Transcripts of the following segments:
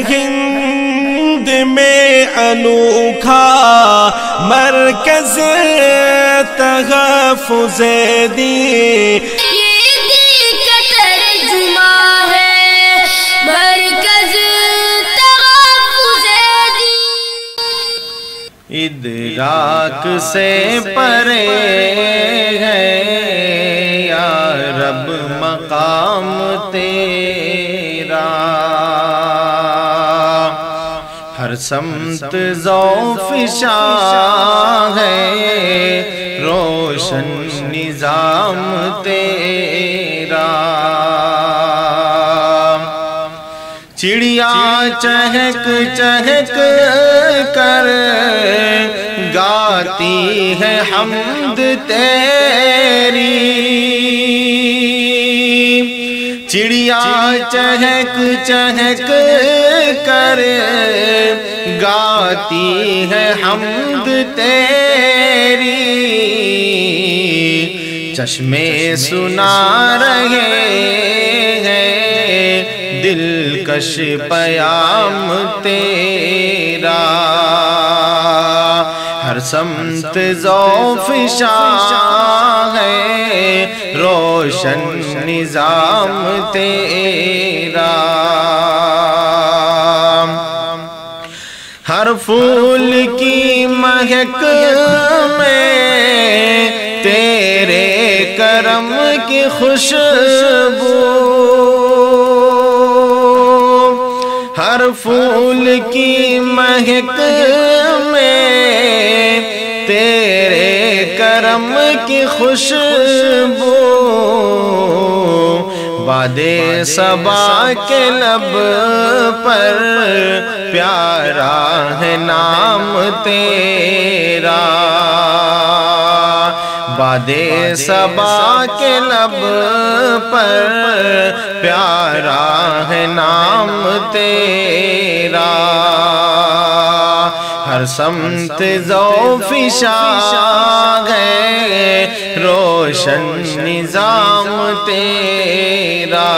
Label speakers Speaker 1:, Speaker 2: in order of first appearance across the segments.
Speaker 1: ہند میں انوکھا مرکز تحفظ دین، ادراک سے پرے ہے یا رب مقام تیرا، ہر سمت ذوفشاں ہے روشن نظام تیرا، چڑیا چہک چہک کر گاتی ہے حمد تیری، چڑیا چہک چہک کر گاتی ہے حمد تیری، چشمے سنا رہے ہیں دلکش پیام تیرا، ہر سمت ذوفشاں ہے روشن نظام تیرا، ہر پھول کی مہک میں تیرے کرم کی خوشبو، ہر پھول کی مہک میں تیرے کرم کی خوشبو، باد صبا کے لب پر پیارا ہے نام تیرا، باد صبا کے لب پر پیارا ہے نام تیرا، ہر سمت ذوفشاں ہے روشن نظام تیرا،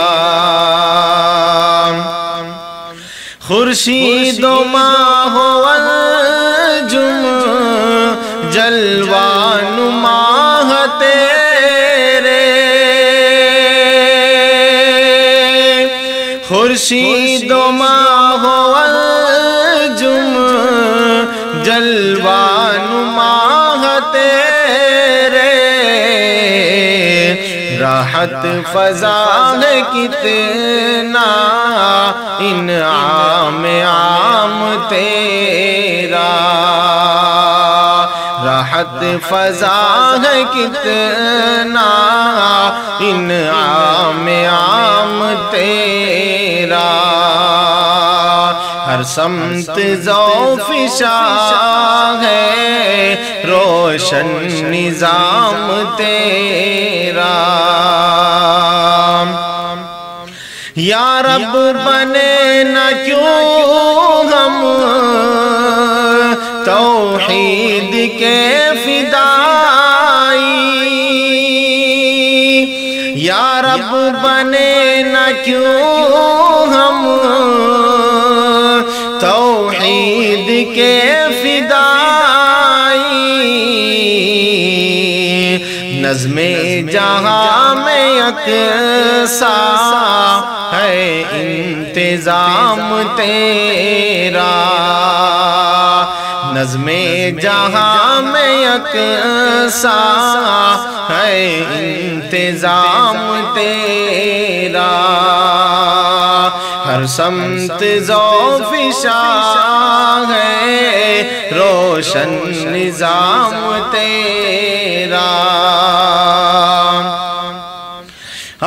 Speaker 1: خورشید و ماہ و انجم جلوہ نما تیرے، خورشید و ماہ و انجم جلوہ نما تیرے، راحت فضا ہے کتنا انعام عام تیرا، راحت فضا ہے کتنا انعام عام تیرا، ہر سمت ذوفشاں ہے روشن نظام تیرا، یا رب بنے نہ کیوں ہم توحید کے فدائی، یا رب بنے نہ کیوں ہم توحید کے فدائی، نظم جہاں میں یکساں ہے انتظام تیرا، نظم جہاں میں یکساں ہے انتظام تیرا، ہر سمت ذوفشاں ہے روشن نظام تیرا،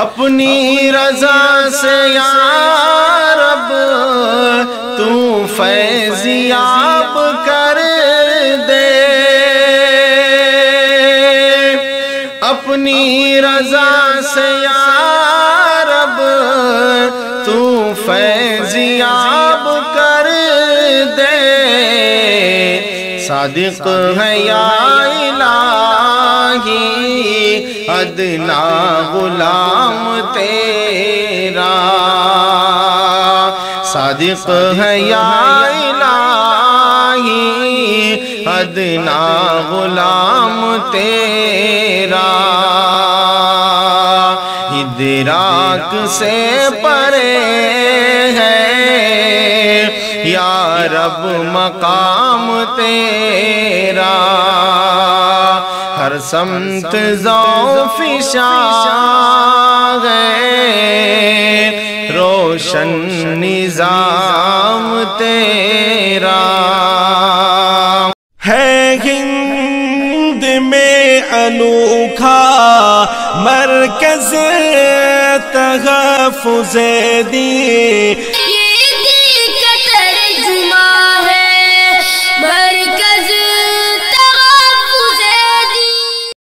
Speaker 1: اپنی رضا سے یا رب تو فیضیاب کر دے، اپنی رضا سے یا رب تو فیضیاب کر دے، صادق ہے یا الہی ادنا غلام تیرا، صادق ہے یا الہی ادنا غلام تیرا، ادراک سے پرے ہے یا رب مقام تیرا، ہر سمت ذوق فشاں ہے روشن نظام تیرا،
Speaker 2: ہے ہند میں انوکھا مرکز تحفظ دین،